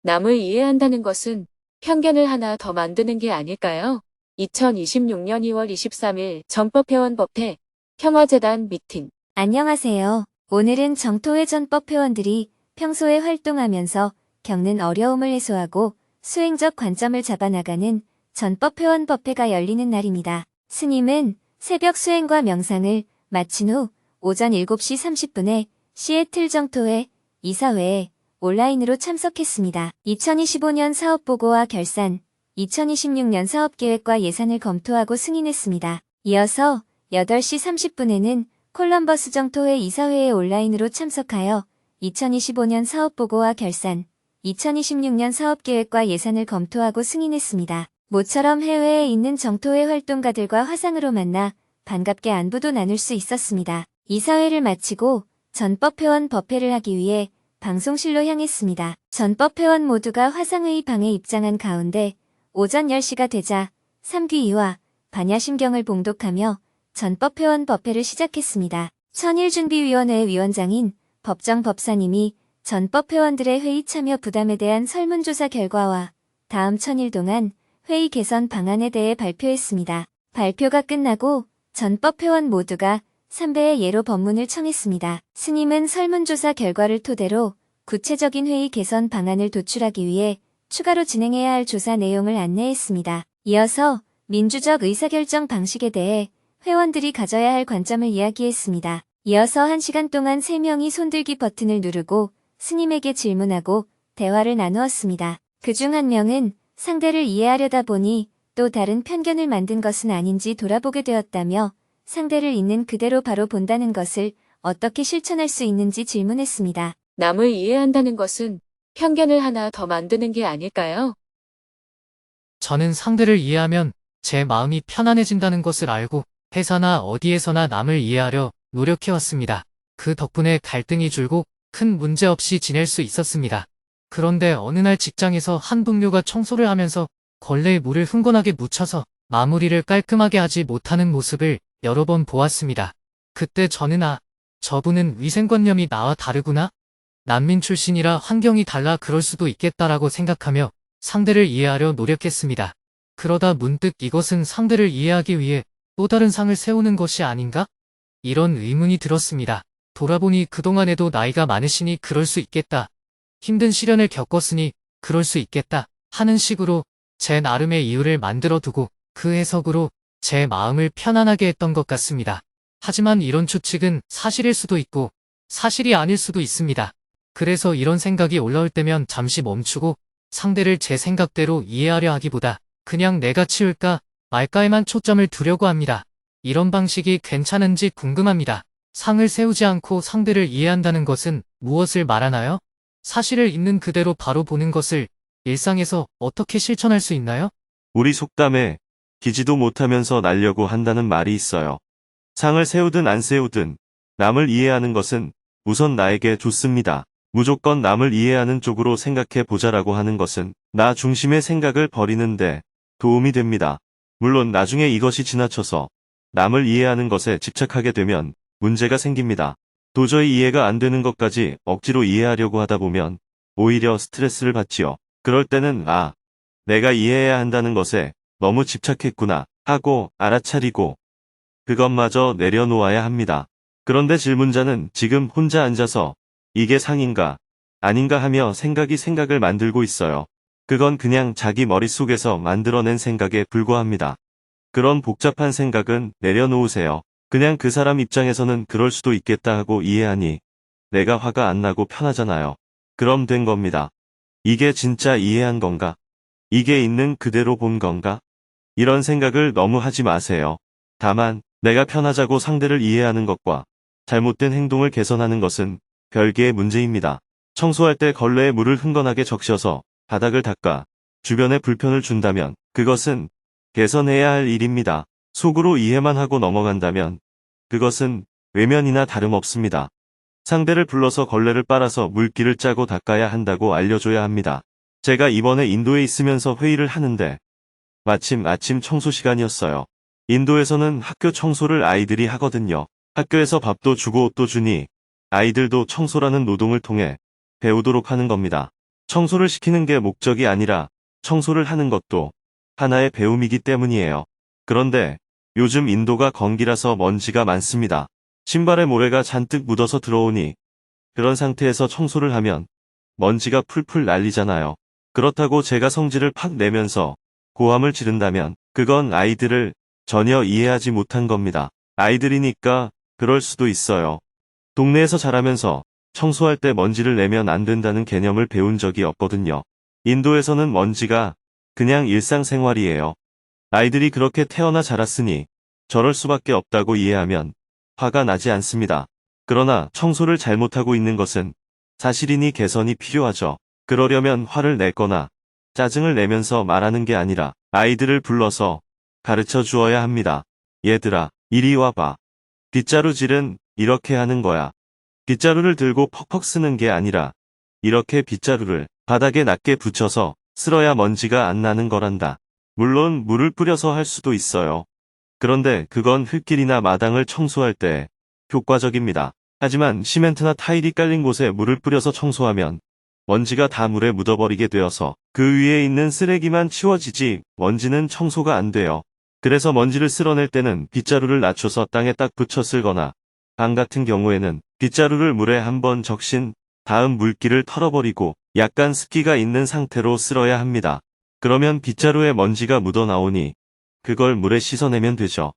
남을 이해한다는 것은 편견을 하나 더 만드는 게 아닐까요? 2026년 2월 23일 전법회원법회 평화재단 미팅. 안녕하세요. 오늘은 정토회 전법 회원들이 평소에 활동하면서 겪는 어려움을 해소하고 수행적 관점을 잡아나가는 전법 회원법회가 열리는 날입니다. 스님은 새벽 수행과 명상을 마친 후 오전 7시 30분에 시애틀 정토회 이사회에 온라인으로 참석했습니다. 2025년 사업보고와 결산, 2026년 사업계획과 예산을 검토하고 승인했습니다. 이어서 8시 30분에는 콜럼버스 정토회 이사회에 온라인으로 참석하여 2025년 사업보고와 결산, 2026년 사업계획과 예산을 검토하고 승인했습니다. 모처럼 해외에 있는 정토회 활동가들과 화상으로 만나 반갑게 안부도 나눌 수 있었습니다. 이사회를 마치고 전법회원 법회를 하기 위해 방송실로 향했습니다. 전법회원 모두가 화상회의 방에 입장한 가운데 오전 10시가 되자 3귀이와 반야심경을 봉독하며 전법회원 법회를 시작했습니다. 천일준비위원회 위원장인 법정 법사님이 전법회원들의 회의 참여 부담에 대한 설문조사 결과와 다음 1000일 동안 회의 개선 방안에 대해 발표했습니다. 발표가 끝나고 전법회원 모두가 3배의 예로 법문을 청했습니다. 스님은 설문조사 결과를 토대로 구체적인 회의 개선 방안을 도출하기 위해 추가로 진행해야 할 조사 내용을 안내했습니다. 이어서 민주적 의사결정 방식에 대해 회원들이 가져야 할 관점을 이야기했습니다. 이어서 1시간 동안 3명이 손들기 버튼을 누르고 스님에게 질문하고 대화를 나누었습니다. 그중 한 명은 상대를 이해하려다 보니 또 다른 편견을 만든 것은 아닌지 돌아보게 되었다며 상대를 있는 그대로 바로 본다는 것을 어떻게 실천할 수 있는지 질문했습니다. 남을 이해한다는 것은 편견을 하나 더 만드는 게 아닐까요? 저는 상대를 이해하면 제 마음이 편안해진다는 것을 알고 회사나 어디에서나 남을 이해하려 노력해왔습니다. 그 덕분에 갈등이 줄고 큰 문제 없이 지낼 수 있었습니다. 그런데 어느 날 직장에서 한 동료가 청소를 하면서 걸레에 물을 흥건하게 묻혀서 마무리를 깔끔하게 하지 못하는 모습을 여러 번 보았습니다. 그때 저는 저분은 위생관념이 나와 다르구나? 난민 출신이라 환경이 달라 그럴 수도 있겠다라고 생각하며 상대를 이해하려 노력했습니다. 그러다 문득 이것은 상대를 이해하기 위해 또 다른 상을 세우는 것이 아닌가? 이런 의문이 들었습니다. 돌아보니 그동안에도 나이가 많으시니 그럴 수 있겠다. 힘든 시련을 겪었으니 그럴 수 있겠다. 하는 식으로 제 나름의 이유를 만들어 두고 그 해석으로 제 마음을 편안하게 했던 것 같습니다. 하지만 이런 추측은 사실일 수도 있고 사실이 아닐 수도 있습니다. 그래서 이런 생각이 올라올 때면 잠시 멈추고 상대를 제 생각대로 이해하려 하기보다 그냥 내가 치울까 말까에만 초점을 두려고 합니다. 이런 방식이 괜찮은지 궁금합니다. 상을 세우지 않고 상대를 이해한다는 것은 무엇을 말하나요? 사실을 있는 그대로 바로 보는 것을 일상에서 어떻게 실천할 수 있나요? 우리 속담에 기지도 못하면서 날려고 한다는 말이 있어요. 상을 세우든 안 세우든 남을 이해하는 것은 우선 나에게 좋습니다. 무조건 남을 이해하는 쪽으로 생각해 보자라고 하는 것은 나 중심의 생각을 버리는데 도움이 됩니다. 물론 나중에 이것이 지나쳐서 남을 이해하는 것에 집착하게 되면 문제가 생깁니다. 도저히 이해가 안 되는 것까지 억지로 이해하려고 하다 보면 오히려 스트레스를 받지요. 그럴 때는 내가 이해해야 한다는 것에 너무 집착했구나 하고 알아차리고 그것마저 내려놓아야 합니다. 그런데 질문자는 지금 혼자 앉아서 이게 상인가 아닌가 하며 생각을 만들고 있어요. 그건 그냥 자기 머릿속에서 만들어낸 생각에 불과합니다. 그런 복잡한 생각은 내려놓으세요. 그냥 그 사람 입장에서는 그럴 수도 있겠다 하고 이해하니 내가 화가 안 나고 편하잖아요. 그럼 된 겁니다. 이게 진짜 이해한 건가? 이게 있는 그대로 본 건가? 이런 생각을 너무 하지 마세요. 다만 내가 편하자고 상대를 이해하는 것과 잘못된 행동을 개선하는 것은 별개의 문제입니다. 청소할 때 걸레에 물을 흥건하게 적셔서 바닥을 닦아 주변에 불편을 준다면 그것은 개선해야 할 일입니다. 속으로 이해만 하고 넘어간다면 그것은 외면이나 다름없습니다. 상대를 불러서 걸레를 빨아서 물기를 짜고 닦아야 한다고 알려줘야 합니다. 제가 이번에 인도에 있으면서 회의를 하는데 마침 아침 청소 시간이었어요. 인도에서는 학교 청소를 아이들이 하거든요. 학교에서 밥도 주고 옷도 주니 아이들도 청소라는 노동을 통해 배우도록 하는 겁니다. 청소를 시키는 게 목적이 아니라 청소를 하는 것도 하나의 배움이기 때문이에요. 그런데 요즘 인도가 건기라서 먼지가 많습니다. 신발에 모래가 잔뜩 묻어서 들어오니 그런 상태에서 청소를 하면 먼지가 풀풀 날리잖아요. 그렇다고 제가 성질을 팍 내면서 고함을 지른다면 그건 아이들을 전혀 이해하지 못한 겁니다. 아이들이니까 그럴 수도 있어요. 동네에서 자라면서 청소할 때 먼지를 내면 안 된다는 개념을 배운 적이 없거든요. 인도에서는 먼지가 그냥 일상생활이에요. 아이들이 그렇게 태어나 자랐으니 저럴 수밖에 없다고 이해하면 화가 나지 않습니다. 그러나 청소를 잘못하고 있는 것은 사실이니 개선이 필요하죠. 그러려면 화를 내거나 짜증을 내면서 말하는 게 아니라 아이들을 불러서 가르쳐 주어야 합니다. 얘들아, 이리 와봐. 빗자루질은 이렇게 하는 거야. 빗자루를 들고 퍽퍽 쓰는 게 아니라 이렇게 빗자루를 바닥에 낮게 붙여서 쓸어야 먼지가 안 나는 거란다. 물론 물을 뿌려서 할 수도 있어요. 그런데 그건 흙길이나 마당을 청소할 때 효과적입니다. 하지만 시멘트나 타일이 깔린 곳에 물을 뿌려서 청소하면 먼지가 다 물에 묻어버리게 되어서 그 위에 있는 쓰레기만 치워지지 먼지는 청소가 안 돼요. 그래서 먼지를 쓸어낼 때는 빗자루를 낮춰서 땅에 딱 붙여 쓸거나 방 같은 경우에는 빗자루를 물에 한번 적신 다음 물기를 털어버리고 약간 습기가 있는 상태로 쓸어야 합니다. 그러면 빗자루에 먼지가 묻어 나오니 그걸 물에 씻어내면 되죠.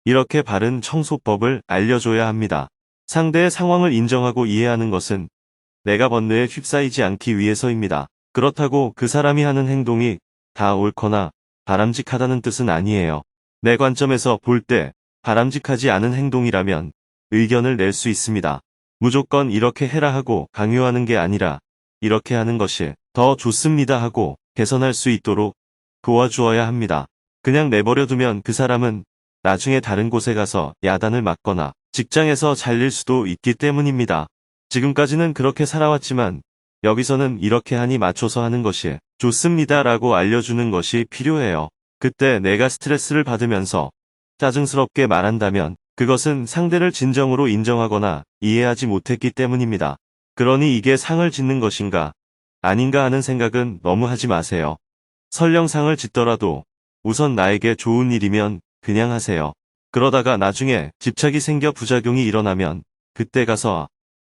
이렇게 바른 청소법을 알려줘야 합니다. 상대의 상황을 인정하고 이해하는 것은 내가 번뇌에 휩싸이지 않기 위해서입니다. 그렇다고 그 사람이 하는 행동이 다 옳거나 바람직하다는 뜻은 아니에요. 내 관점에서 볼 때 바람직하지 않은 행동이라면 의견을 낼 수 있습니다. 무조건 이렇게 해라 하고 강요하는 게 아니라 이렇게 하는 것이 더 좋습니다 하고 개선할 수 있도록 도와주어야 합니다. 그냥 내버려 두면 그 사람은 나중에 다른 곳에 가서 야단을 맞거나 직장에서 잘릴 수도 있기 때문입니다. 지금까지는 그렇게 살아왔지만 여기서는 이렇게 하니 맞춰서 하는 것이 좋습니다 라고 알려주는 것이 필요해요. 그때 내가 스트레스를 받으면서 짜증스럽게 말한다면 그것은 상대를 진정으로 인정하거나 이해하지 못했기 때문입니다. 그러니 이게 상을 짓는 것인가 아닌가 하는 생각은 너무 하지 마세요. 설령 상을 짓더라도 우선 나에게 좋은 일이면 그냥 하세요. 그러다가 나중에 집착이 생겨 부작용이 일어나면 그때 가서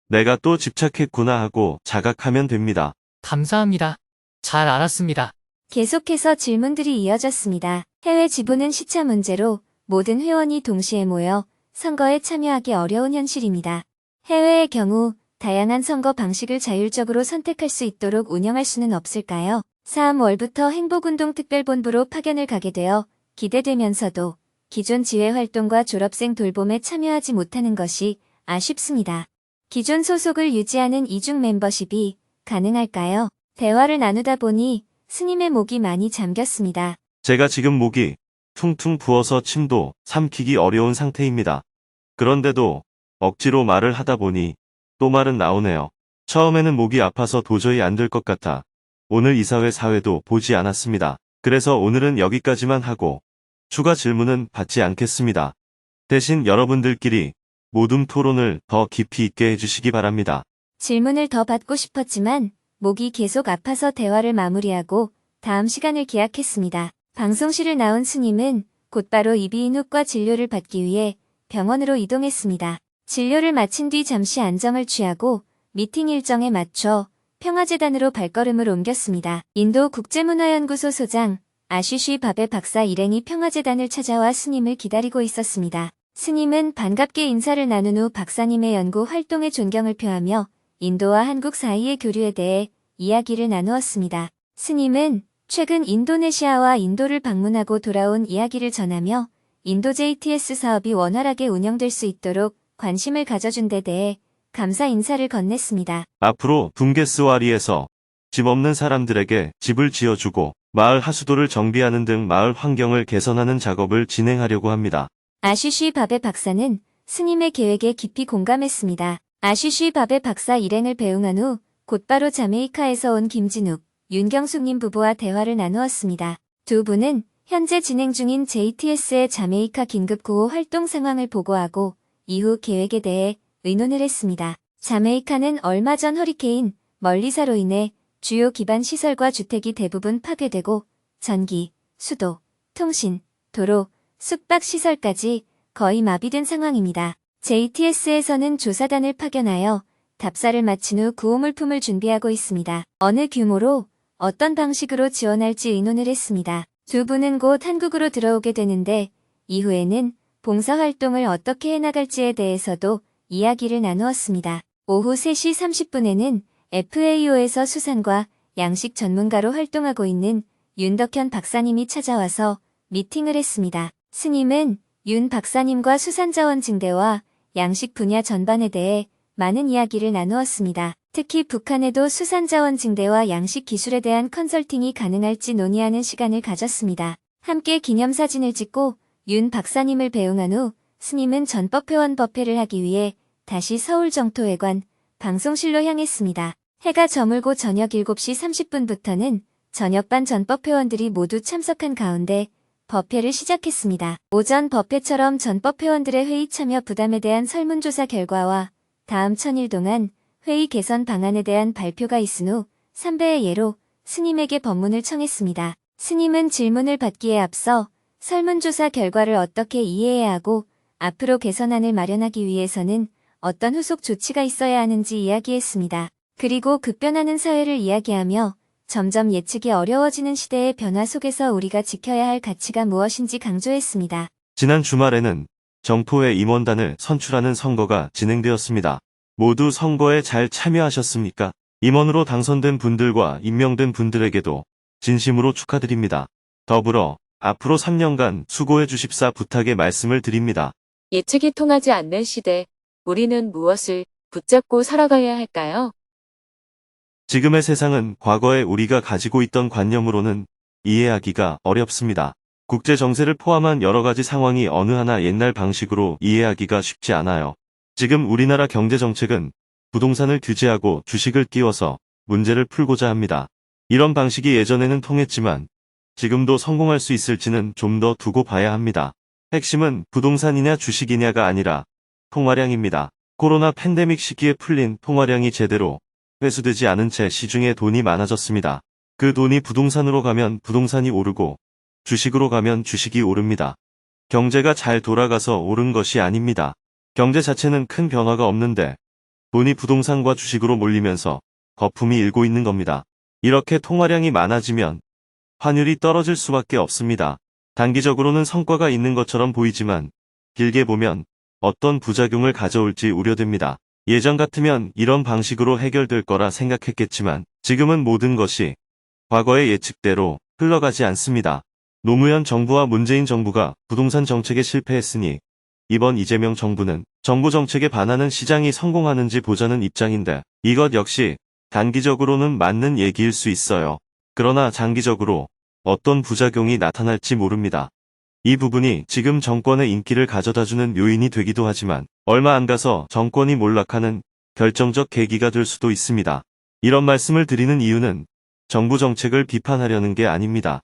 내가 또 집착했구나 하고 자각하면 됩니다. 감사합니다. 잘 알았습니다. 계속해서 질문들이 이어졌습니다. 해외 지부는 시차 문제로 모든 회원이 동시에 모여 선거에 참여하기 어려운 현실입니다. 해외의 경우 다양한 선거 방식을 자율적으로 선택할 수 있도록 운영할 수는 없을까요? 3월부터 행복운동특별본부로 파견을 가게 되어 기대되면서도 기존 지회 활동과 졸업생 돌봄에 참여하지 못하는 것이 아쉽습니다. 기존 소속을 유지하는 이중 멤버십이 가능할까요? 대화를 나누다 보니 스님의 목이 많이 잠겼습니다. 제가 지금 목이 퉁퉁 부어서 침도 삼키기 어려운 상태입니다. 그런데도 억지로 말을 하다 보니 또 말은 나오네요. 처음에는 목이 아파서 도저히 안 될 것 같아 오늘 이사회 사회도 보지 않았습니다. 그래서 오늘은 여기까지만 하고 추가 질문은 받지 않겠습니다. 대신 여러분들끼리 모둠 토론을 더 깊이 있게 해주시기 바랍니다. 질문을 더 받고 싶었지만 목이 계속 아파서 대화를 마무리하고 다음 시간을 기약했습니다. 방송실을 나온 스님은 곧바로 이비인후과 진료를 받기 위해 병원으로 이동했습니다. 진료를 마친 뒤 잠시 안정을 취하고 미팅 일정에 맞춰 평화재단으로 발걸음을 옮겼습니다. 인도 국제문화연구소 소장 아시쉬 바베 박사 일행이 평화재단을 찾아와 스님을 기다리고 있었습니다. 스님은 반갑게 인사를 나눈 후 박사님의 연구 활동에 존경을 표하며 인도와 한국 사이의 교류에 대해 이야기를 나누었습니다. 스님은 최근 인도네시아와 인도를 방문하고 돌아온 이야기를 전하며 인도 JTS 사업이 원활하게 운영될 수 있도록 관심을 가져준 데 대해 감사 인사를 건넸습니다. 앞으로 둥게스와리에서 집 없는 사람들에게 집을 지어주고 마을 하수도를 정비하는 등 마을 환경을 개선하는 작업을 진행하려고 합니다. 아시쉬 바베 박사는 스님의 계획에 깊이 공감했습니다. 아쉬쉬 밥의 박사 일행을 배웅한 후 곧바로 자메이카에서 온 김진욱, 윤경숙님 부부와 대화를 나누었습니다. 두 분은 현재 진행 중인 JTS의 자메이카 긴급구호 활동 상황을 보고하고 이후 계획에 대해 의논을 했습니다. 자메이카는 얼마 전 허리케인 멀리사로 인해 주요 기반 시설과 주택이 대부분 파괴되고 전기, 수도, 통신, 도로, 숙박시설까지 거의 마비된 상황입니다. JTS에서는 조사단을 파견하여 답사를 마친 후 구호물품을 준비하고 있습니다. 어느 규모로 어떤 방식으로 지원할지 의논을 했습니다. 두 분은 곧 한국으로 들어오게 되는데 이후에는 봉사활동을 어떻게 해나갈지에 대해서도 이야기를 나누었습니다. 오후 3시 30분에는 FAO에서 수산과 양식 전문가로 활동하고 있는 윤덕현 박사님이 찾아와서 미팅을 했습니다. 스님은 윤 박사님과 수산자원 증대와 양식 분야 전반에 대해 많은 이야기를 나누었습니다. 특히 북한에도 수산자원 증대와 양식 기술에 대한 컨설팅이 가능할지 논의하는 시간을 가졌습니다. 함께 기념사진을 찍고 윤 박사님을 배웅한 후 스님은 전법회원 법회를 하기 위해 다시 서울 정토회관 방송실로 향했습니다. 해가 저물고 저녁 7시 30분부터는 저녁반 전법회원들이 모두 참석한 가운데 법회를 시작했습니다. 오전 법회처럼 전법회원들의 회의 참여 부담에 대한 설문조사 결과와 다음 1000일 동안 회의 개선 방안에 대한 발표가 있은 후 3배의 예로 스님에게 법문을 청했습니다. 스님은 질문을 받기에 앞서 설문조사 결과를 어떻게 이해해야 하고 앞으로 개선안을 마련하기 위해서는 어떤 후속 조치가 있어야 하는지 이야기했습니다. 그리고 급변하는 사회를 이야기하며 점점 예측이 어려워지는 시대의 변화 속에서 우리가 지켜야 할 가치가 무엇인지 강조했습니다. 지난 주말에는 정토회 임원단을 선출하는 선거가 진행되었습니다. 모두 선거에 잘 참여하셨습니까? 임원으로 당선된 분들과 임명된 분들에게도 진심으로 축하드립니다. 더불어 앞으로 3년간 수고해 주십사 부탁의 말씀을 드립니다. 예측이 통하지 않는 시대, 우리는 무엇을 붙잡고 살아가야 할까요? 지금의 세상은 과거에 우리가 가지고 있던 관념으로는 이해하기가 어렵습니다. 국제 정세를 포함한 여러 가지 상황이 어느 하나 옛날 방식으로 이해하기가 쉽지 않아요. 지금 우리나라 경제 정책은 부동산을 규제하고 주식을 끼워서 문제를 풀고자 합니다. 이런 방식이 예전에는 통했지만 지금도 성공할 수 있을지는 좀 더 두고 봐야 합니다. 핵심은 부동산이냐 주식이냐가 아니라 통화량입니다. 코로나 팬데믹 시기에 풀린 통화량이 제대로 회수되지 않은 채 시중에 돈이 많아졌습니다. 그 돈이 부동산으로 가면 부동산이 오르고 주식으로 가면 주식이 오릅니다. 경제가 잘 돌아가서 오른 것이 아닙니다. 경제 자체는 큰 변화가 없는데 돈이 부동산과 주식으로 몰리면서 거품이 일고 있는 겁니다. 이렇게 통화량이 많아지면 환율이 떨어질 수밖에 없습니다. 단기적으로는 성과가 있는 것처럼 보이지만 길게 보면 어떤 부작용을 가져올지 우려됩니다. 예전 같으면 이런 방식으로 해결될 거라 생각했겠지만 지금은 모든 것이 과거의 예측대로 흘러가지 않습니다. 노무현 정부와 문재인 정부가 부동산 정책에 실패했으니 이번 이재명 정부는 정부 정책에 반하는 시장이 성공하는지 보자는 입장인데 이것 역시 단기적으로는 맞는 얘기일 수 있어요. 그러나 장기적으로 어떤 부작용이 나타날지 모릅니다. 이 부분이 지금 정권의 인기를 가져다주는 요인이 되기도 하지만 얼마 안 가서 정권이 몰락하는 결정적 계기가 될 수도 있습니다. 이런 말씀을 드리는 이유는 정부 정책을 비판하려는 게 아닙니다.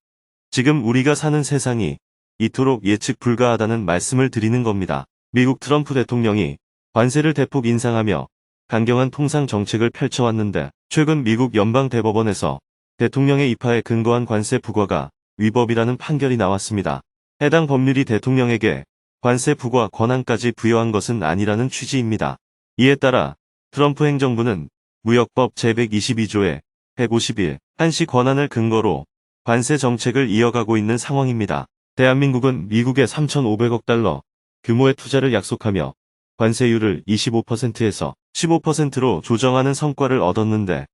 지금 우리가 사는 세상이 이토록 예측 불가하다는 말씀을 드리는 겁니다. 미국 트럼프 대통령이 관세를 대폭 인상하며 강경한 통상 정책을 펼쳐왔는데 최근 미국 연방대법원에서 대통령의 입하에 근거한 관세 부과가 위법이라는 판결이 나왔습니다. 해당 법률이 대통령에게 관세 부과 권한까지 부여한 것은 아니라는 취지입니다. 이에 따라 트럼프 행정부는 무역법 제122조의 151 한시 권한을 근거로 관세 정책을 이어가고 있는 상황입니다. 대한민국은 미국에 3,500억 달러 규모의 투자를 약속하며 관세율을 25%에서 15%로 조정하는 성과를 얻었는데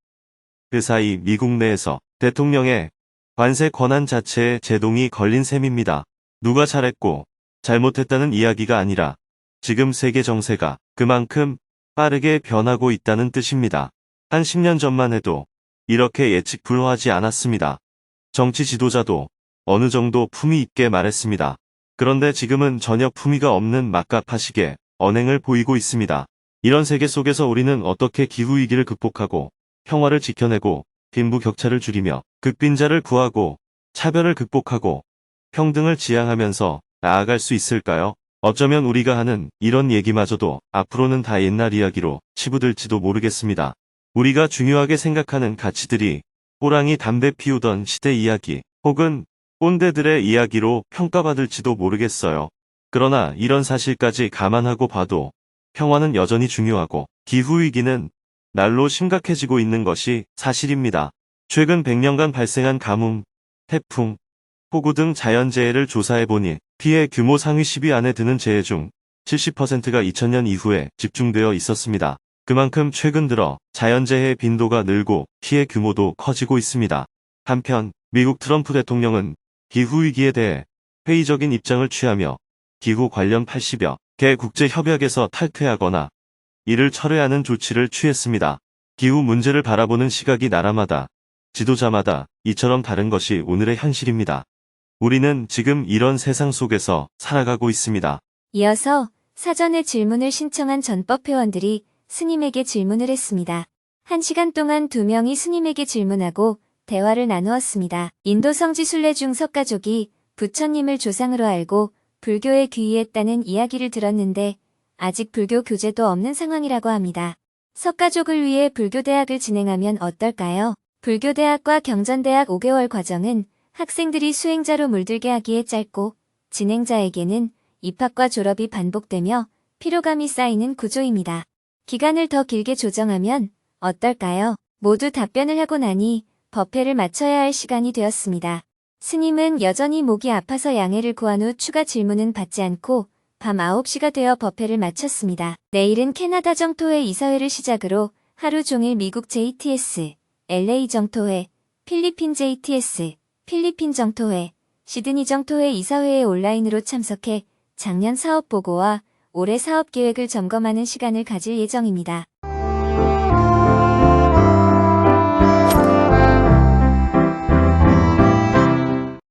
그 사이 미국 내에서 대통령의 관세 권한 자체에 제동이 걸린 셈입니다. 누가 잘했고 잘못했다는 이야기가 아니라 지금 세계 정세가 그만큼 빠르게 변하고 있다는 뜻입니다. 한 10년 전만 해도 이렇게 예측 불허하지 않았습니다. 정치 지도자도 어느 정도 품위 있게 말했습니다. 그런데 지금은 전혀 품위가 없는 막가파식의 언행을 보이고 있습니다. 이런 세계 속에서 우리는 어떻게 기후위기를 극복하고 평화를 지켜내고 빈부격차를 줄이며 극빈자를 구하고 차별을 극복하고 평등을 지향하면서 나아갈 수 있을까요? 어쩌면 우리가 하는 이런 얘기마저도 앞으로는 다 옛날 이야기로 치부될지도 모르겠습니다. 우리가 중요하게 생각하는 가치들이 호랑이 담배 피우던 시대 이야기 혹은 꼰대들의 이야기로 평가받을지도 모르겠어요. 그러나 이런 사실까지 감안하고 봐도 평화는 여전히 중요하고 기후위기는 날로 심각해지고 있는 것이 사실입니다. 최근 100년간 발생한 가뭄, 태풍, 폭우 등 자연재해를 조사해보니 피해 규모 상위 10위 안에 드는 재해 중 70%가 2000년 이후에 집중되어 있었습니다. 그만큼 최근 들어 자연재해의 빈도가 늘고 피해 규모도 커지고 있습니다. 한편 미국 트럼프 대통령은 기후위기에 대해 회의적인 입장을 취하며 기후 관련 80여 개 국제협약에서 탈퇴하거나 이를 철회하는 조치를 취했습니다. 기후 문제를 바라보는 시각이 나라마다, 지도자마다 이처럼 다른 것이 오늘의 현실입니다. 우리는 지금 이런 세상 속에서 살아가고 있습니다. 이어서 사전에 질문을 신청한 전법 회원들이 스님에게 질문을 했습니다. 1시간 동안 2명이 스님에게 질문하고 대화를 나누었습니다. 인도 성지순례 중 석가족이 부처님을 조상으로 알고 불교에 귀의했다는 이야기를 들었는데 아직 불교 교재도 없는 상황이라고 합니다. 석가족을 위해 불교대학을 진행하면 어떨까요? 불교대학과 경전대학 5개월 과정은 학생들이 수행자로 물들게 하기에 짧고 진행자에게는 입학과 졸업이 반복되며 피로감이 쌓이는 구조입니다. 기간을 더 길게 조정하면 어떨까요? 모두 답변을 하고 나니 법회를 마쳐야 할 시간이 되었습니다. 스님은 여전히 목이 아파서 양해를 구한 후 추가 질문은 받지 않고 밤 9시가 되어 법회를 마쳤습니다. 내일은 캐나다 정토회 이사회를 시작으로 하루 종일 미국 JTS, LA 정토회, 필리핀 JTS, 필리핀 정토회, 시드니 정토회 이사회에 온라인으로 참석해 작년 사업 보고와 올해 사업 계획을 점검하는 시간을 가질 예정입니다.